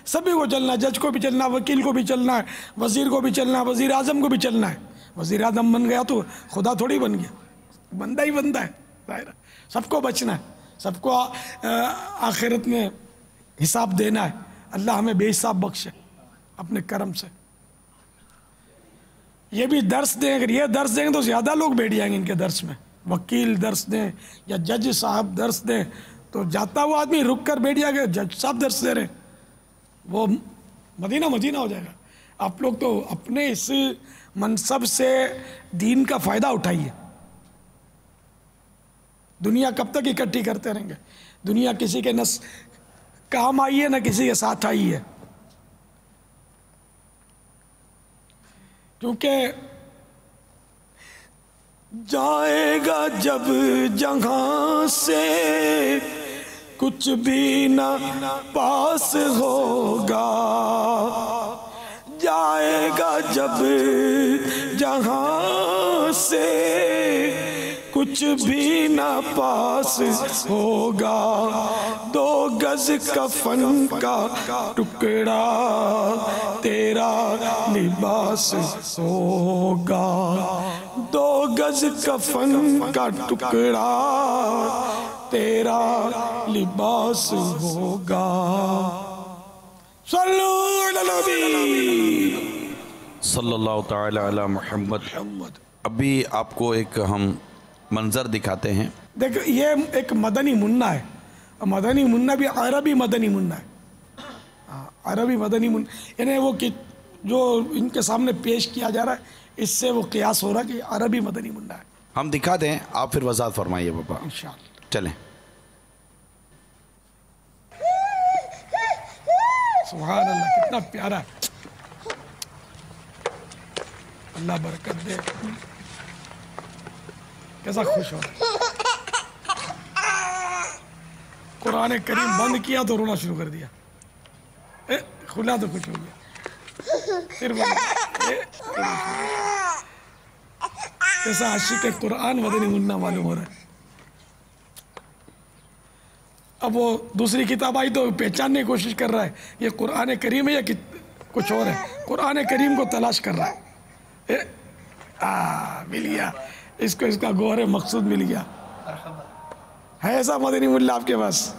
Speaker 1: سبھی کو چلنا ہے، جج کو بھی چلنا ہے، وکیل کو بھی چلنا ہے، وزیر کو بھی چلنا ہے، وزیر اعظم کو بھی چلنا ہے. وزیر اعظم بن گیا تو خدا تھوڑی بن گیا، بندہ ہی بندہ ہے، ظاہر ہے. سب کو بچنا ہے، سب کو آخرت میں حساب دینا ہے. اللہ ہمیں بے حساب بخشے اپنے کرم سے. یہ بھی درس دیں، اگر یہ درس دیں گے تو زیادہ لوگ بیٹھ جائیں گے ان کے درس میں. وکیل درس دیں یا جج صاحب درس دیں تو جاتا وہ آدمی رک کر بیٹھ جائے گا، جج صاحب درس دے رہے ہیں، وہ مدینہ مدینہ ہو جائے گا. آپ لوگ تو اپنے اس منصب سے دین کا فائدہ اٹھائیے. دنیا کب تک اکٹھی کرتے رہیں گے؟ دنیا کسی کے نہ کام آئی ہے نہ کسی کے ساتھ آئی ہے. کیونکہ جائے گا جب جہاں سے کچھ بھی نہ پاس ہوگا، جائے گا جب جہاں سے کچھ بھی نہ پاس ہوگا، 2 گز کفن کا ٹکڑا تیرا لباس ہوگا، 2 گز کفن کا ٹکڑا تیرا لباس ہوگا. صلو علی النبی
Speaker 2: صلی اللہ تعالی علی محمد. ابھی آپ کو ایک ہم منظر دکھاتے ہیں.
Speaker 1: دیکھو یہ ایک مدنی منا ہے، مدنی منا بھی عربی مدنی منا ہے. عربی مدنی منا یعنی وہ جو ان کے سامنے پیش کیا جا رہا ہے اس سے وہ قیاس ہو رہا ہے کہ عربی مدنی منا ہے.
Speaker 2: ہم دکھا دیں، آپ پھر وضاحت فرمائیے بابا.
Speaker 1: انشاءاللہ
Speaker 2: چلیں.
Speaker 1: سبحان اللہ، کتنا پیارا ہے. اللہ برکت دے. کیسا خوش ہو. قرآن کریم بند کیا تو رونا شروع کر دیا، کھلا تو خوش ہو گیا، پھر کیسا عاشق قرآن مدنی منا معلوم ہو رہا ہے. اب وہ دوسری کتاب آئی تو پہچاننے کی کوشش کر رہا ہے یہ قرآن کریم ہے یا کچھ اور ہے. قرآن کریم کو تلاش کر رہا ہے. مل گیا اس کو، اس کا گوہر مقصود مل گیا. ہے ایسا مدنی ملا آپ کے پاس؟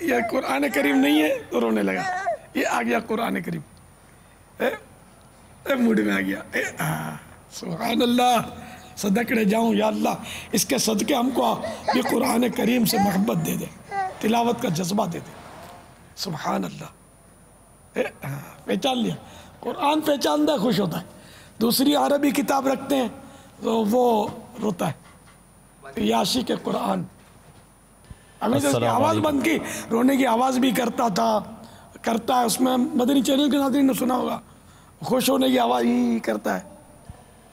Speaker 1: یہ قرآن کریم نہیں ہے تو رونے لگا. یہ آ گیا قرآن کریم، موڈ میں آ گیا. سبحان اللہ، صدقے جاؤں یا اللہ اس کے صدقے ہم کو یہ قرآن کریم سے محبت دے دے، تلاوت کا جذبہ دے دے. سبحان اللہ. پہچان لیا قرآن، پہچانتا ہے خوش ہوتا ہے. دوسری عربی کتاب رکھتے ہیں تو وہ روتا ہے. یہ عاشق قرآن. ہمیں تو اس کی آواز بند کی، رونے کی آواز بھی کرتا تھا، کرتا ہے. اس میں مدنی چینل کے ناظرین نے سنا ہوگا، خوش ہونے کی آواز ہی کرتا ہے.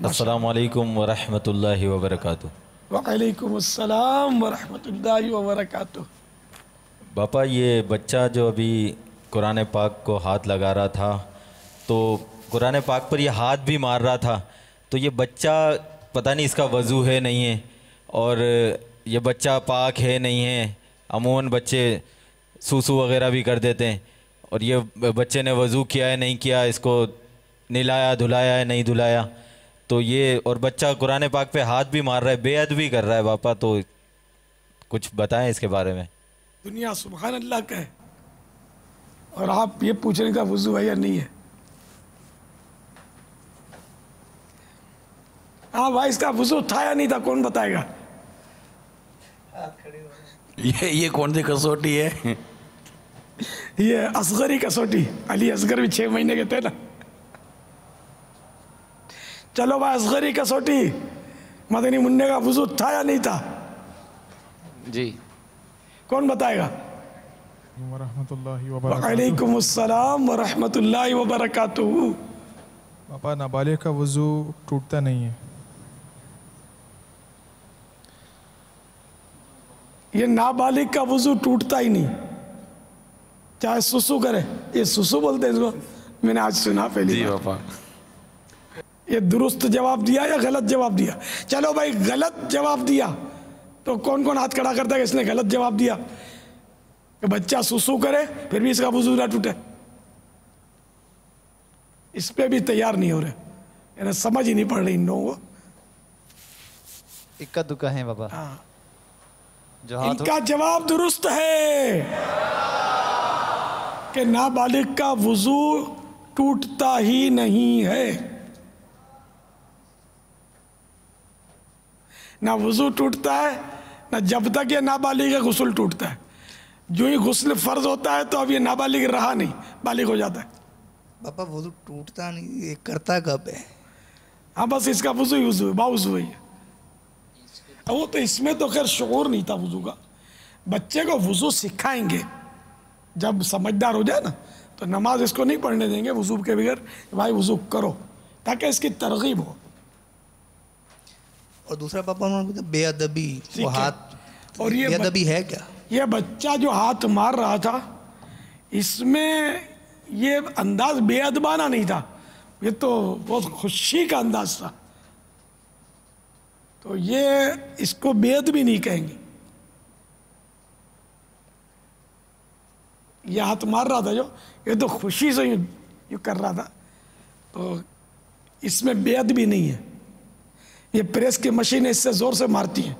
Speaker 8: السلام علیکم ورحمۃ اللہ وبرکاتہ.
Speaker 1: وعلیکم السلام ورحمۃ اللہ وبرکاتہ.
Speaker 8: باپا یہ بچہ جو ابھی قرآن پاک کو ہاتھ لگا رہا تھا تو قرآن پاک پر یہ ہاتھ بھی مار رہا تھا، تو یہ بچہ پتہ نہیں اس کا وضو ہے نہیں ہے، اور یہ بچہ پاک ہے نہیں ہے. عموماً بچے سوسو وغیرہ بھی کر دیتے ہیں، اور یہ بچے نے وضو کیا ہے نہیں کیا، اس کو نلایا دھلایا ہے نہیں دھلایا، تو یہ اور بچہ قرآن پاک پہ ہاتھ بھی مار رہا ہے، بے ادبی کر رہا ہے. باپا تو کچھ بتائیں اس کے بارے میں.
Speaker 1: دنیا سبحان اللہ کا ہے اور آپ یہ پوچھ رہے ہیں کہ وضو ہے یا نہیں ہے. ہاں بھائی اس کا وضو تھا یا نہیں تھا کون بتائے گا؟
Speaker 2: یہ کون سی کسوٹی ہے؟
Speaker 1: یہ اصغری کسوٹی. علی اصغر بھی 6 مہینے کے تھے نا. چلو بھائی اصغری کسوٹی، مدنی منع کا وضو تھا یا نہیں تھا؟
Speaker 7: جی
Speaker 1: کون بتائے گا؟
Speaker 9: ورحمۃ اللہ وبرکاتہ.
Speaker 1: وعلیکم السلام ورحمۃ اللہ وبرکاتہ.
Speaker 9: پاپا نابالغ کا وضو ٹوٹتا نہیں ہے.
Speaker 1: یہ نابالغ کا وضو ٹوٹتا ہی نہیں، چاہے سسو کرے. یہ سسو بولتے ہیں اس کو، میں نے آج سنا پہلی
Speaker 2: جی
Speaker 1: بار.
Speaker 2: پاپا.
Speaker 1: یہ درست جواب دیا یا غلط جواب دیا؟ چلو بھائی غلط جواب دیا تو کون کون ہاتھ کھڑا کرتا ہے کہ اس نے غلط جواب دیا کہ بچہ سسو کرے پھر بھی اس کا وضو نہ ٹوٹے؟ اس پہ بھی تیار نہیں ہو رہے، یعنی سمجھ ہی نہیں پڑ رہی ان لوگوں کو.
Speaker 10: اکا دکا ہے بابا. جو
Speaker 1: ان کا جواب درست ہے کہ نابالغ کا وضو ٹوٹتا ہی نہیں ہے. نہ وضو ٹوٹتا ہے، نہ جب تک یہ نابالغ کا غسل ٹوٹتا ہے. جو ہی غسل فرض ہوتا ہے تو اب یہ نابالغ رہا نہیں، بالغ ہو جاتا ہے.
Speaker 3: پاپا وضو ٹوٹتا نہیں، یہ کرتا کب ہے؟
Speaker 1: ہاں بس اس کا وضو ہی وضو ہے، باوضو ہی ہے. وہ تو اس میں تو خیر شعور نہیں تھا وضو کا. بچے کو وضو سکھائیں گے جب سمجھدار ہو جائے نا، تو نماز اس کو نہیں پڑھنے دیں گے وضو کے بغیر. بھائی وضو کرو، تاکہ اس کی ترغیب ہو.
Speaker 3: اور دوسرا پاپا انہوں نے بے ادبی، وہ ہاتھ،
Speaker 1: اور یہ
Speaker 3: بے ادبی ہے کیا؟
Speaker 1: یہ بچہ جو ہاتھ مار رہا تھا اس میں یہ انداز بے ادبانہ نہیں تھا، یہ تو بہت خوشی کا انداز تھا. تو یہ اس کو بے ادبی نہیں کہیں گے. یہ ہاتھ مار رہا تھا جو، یہ تو خوشی سے یوں کر رہا تھا، تو اس میں بے ادبی نہیں ہے. یہ پریس کی مشین اس سے زور سے مارتی ہیں،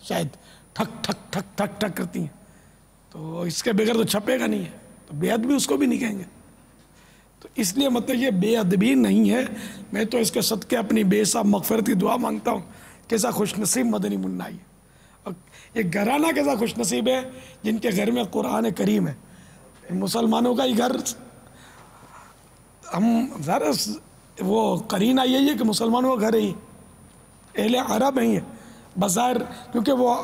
Speaker 1: شاید ٹھک ٹھک ٹھک ٹھک ٹھک کرتی ہیں، تو اس کے بغیر تو چھپے گا نہیں ہے، تو بے ادبی اس کو بھی نہیں کہیں گے. تو اس لیے مطلب یہ بے ادبی نہیں ہے. میں تو اس کے صدقے اپنی بے حساب مغفرت کی دعا مانگتا ہوں. کیسا خوش نصیب مدنی منا ہے. اور یہ گھرانہ کیسا خوش نصیب ہے جن کے گھر میں قرآن کریم ہے. مسلمانوں کا ہی گھر، ہم ذرا وہ قرینہ یہی ہے کہ مسلمانوں کا گھر ہی اہل عرب ہیں بظاہر، کیونکہ وہ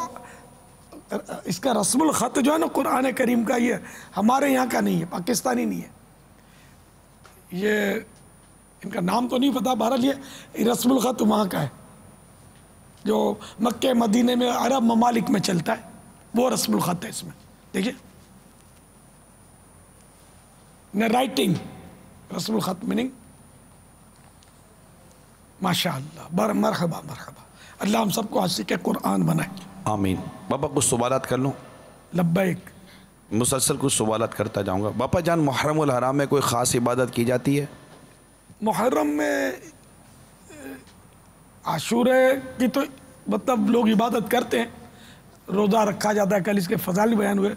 Speaker 1: اس کا رسم الخط جو ہے نا قرآن کریم کا، یہ ہمارے یہاں کا نہیں ہے، پاکستانی نہیں ہے. یہ ان کا نام تو نہیں پتا، بہرحال یہ رسم الخط وہاں کا ہے جو مکہ مدینے میں عرب ممالک میں چلتا ہے، وہ رسم الخط ہے. اس میں دیکھیے رائٹنگ رسم الخط میننگ. ماشاء اللہ، مرحبا مرحبا. اللہ ہم سب کو عاشق قرآن بنائے.
Speaker 2: آمین. باپا کچھ سوالات کر لوں؟
Speaker 1: لبیک.
Speaker 2: مسلسل کچھ سوالات کرتا جاؤں گا. باپا جان محرم الحرام میں کوئی خاص عبادت کی جاتی ہے؟
Speaker 1: محرم میں عاشورے کی تو مطلب لوگ عبادت کرتے ہیں، روزہ رکھا جاتا ہے، کل اس کے فضائل بیان ہوئے.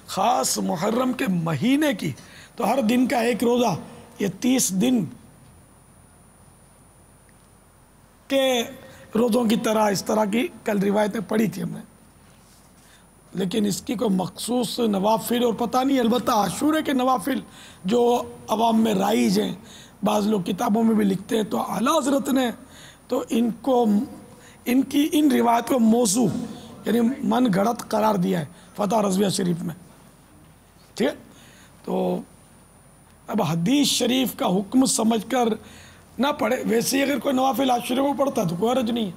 Speaker 1: خاص محرم کے مہینے کی تو ہر دن کا ایک روزہ، یہ 30 دن کے روزوں کی طرح اس طرح کی کل روایتیں پڑھی تھی ہم نے، لیکن اس کی کوئی مخصوص نوافل اور پتہ نہیں. البتہ عاشورے کے نوافل جو عوام میں رائج ہیں، بعض لوگ کتابوں میں بھی لکھتے ہیں، تو اعلیٰ حضرت نے تو ان روایت کو موضوع یعنی من گھڑت قرار دیا ہے فتح رضویہ شریف میں. ٹھیک ہے، تو اب حدیث شریف کا حکم سمجھ کر نہ پڑھے. ویسے ہی اگر کوئی نوافل عاشورے کو پڑھتا تو کوئی حرج نہیں ہے.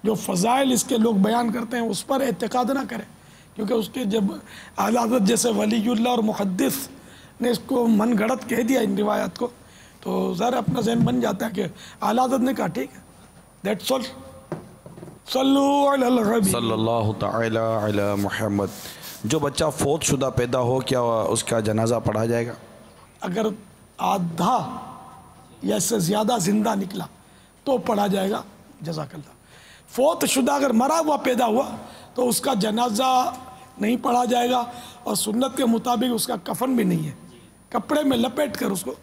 Speaker 1: جو فضائل اس کے لوگ بیان کرتے ہیں اس پر اعتقاد نہ کرے، کیونکہ اس کے جب اعلیٰ حضرت جیسے ولی اللہ اور محدث نے اس کو من گھڑت کہہ دیا ان روایات کو، تو ذرا اپنا ذہن بن جاتا ہے کہ اعلیٰ حضرت نے کہا ٹھیک ہے، دیٹس آل. صلو علی الحبیب
Speaker 2: صلی اللہ تعالی علی محمد. جو بچہ فوت شدہ پیدا ہو کیا اس کا جنازہ پڑھا جائے گا؟
Speaker 1: اگر آدھا یا اس سے زیادہ زندہ نکلا تو پڑھا جائے گا. جزاک اللہ. فوت شدہ اگر مرا ہوا پیدا ہوا تو اس کا جنازہ نہیں پڑھا جائے گا، اور سنت کے مطابق اس کا کفن بھی نہیں ہے، کپڑے میں لپیٹ کر اس کو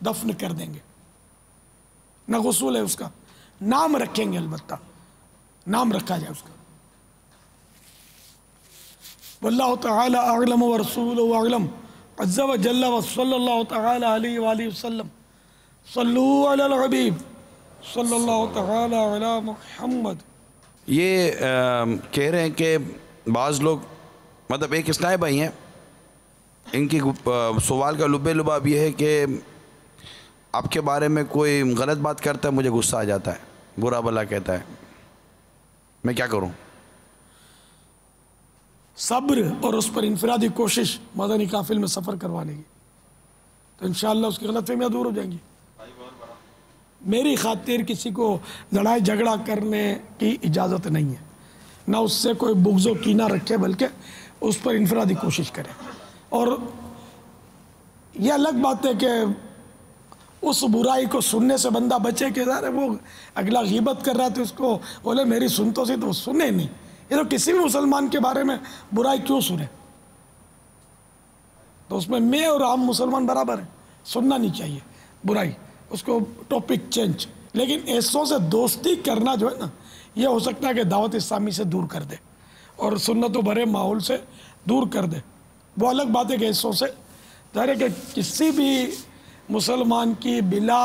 Speaker 1: دفن کر دیں گے. نہ غسل ہے اس کا، نام رکھیں گے، البتہ نام رکھا جائے اس کا. واللہ تعالی اعلم ورسولہ اعلم عز و جل وصلی اللہ تعالی علیہ وآلہ وسلم. صلو علی الحبیب صلی اللہ تعالی علی محمد.
Speaker 2: یہ کہہ رہے ہیں کہ بعض لوگ مطلب ایک اسنائی بھائی ہیں، ان کی سوال کا لبے لباب یہ ہے کہ آپ کے بارے میں کوئی غلط بات کرتا ہے مجھے غصہ آ جاتا ہے، برا بھلا کہتا ہے، میں کیا کروں؟
Speaker 1: صبر اور اس پر انفرادی کوشش مدنی قافل میں سفر کروانے کی، تو انشاءاللہ اس کی غلط فہمیاں دور ہو جائیں گی۔ میری خاطر کسی کو لڑائی جھگڑا کرنے کی اجازت نہیں ہے، نہ اس سے کوئی بغض و کینہ رکھے بلکہ اس پر انفرادی کوشش کرے۔ اور یہ الگ بات ہے کہ اس برائی کو سننے سے بندہ بچے کہ ظاہر ہے وہ اگلا غیبت کر رہا ہے تو اس کو بولے میری سنتوں سے، تو وہ سنے نہیں۔ یہ تو کسی بھی مسلمان کے بارے میں برائی کیوں سنے؟ تو اس میں اور عام مسلمان برابر ہیں، سننا نہیں چاہیے برائی، اس کو ٹاپک چینج۔ لیکن ایسوں سے دوستی کرنا جو ہے نا، یہ ہو سکتا ہے کہ دعوت اسلامی سے دور کر دے اور سنت و بھرے ماحول سے دور کر دے۔ وہ الگ بات ہے کہ ایسوں سے ظاہر ہے کہ کسی بھی مسلمان کی بلا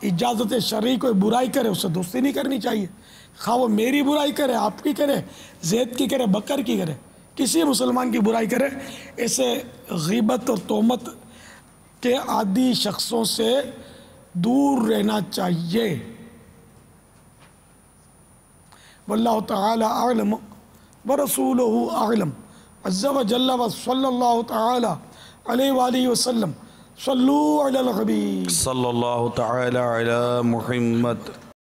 Speaker 1: اجازت شرعی کوئی برائی کرے اس سے دوستی نہیں کرنی چاہیے، خواہ وہ میری برائی کرے، آپ کی کرے، زید کی کرے، بکر کی کرے، کسی مسلمان کی برائی کرے، ایسے غیبت اور تہمت کے عادی شخصوں سے دور رہنا چاہیے۔ واللہ تعالی اعلم ورسولہ اعلم عز و جل و صلی اللہ تعالی علیہ وآلہ وسلم صلو علی الحبیب
Speaker 2: صلی اللہ تعالی علی محمد۔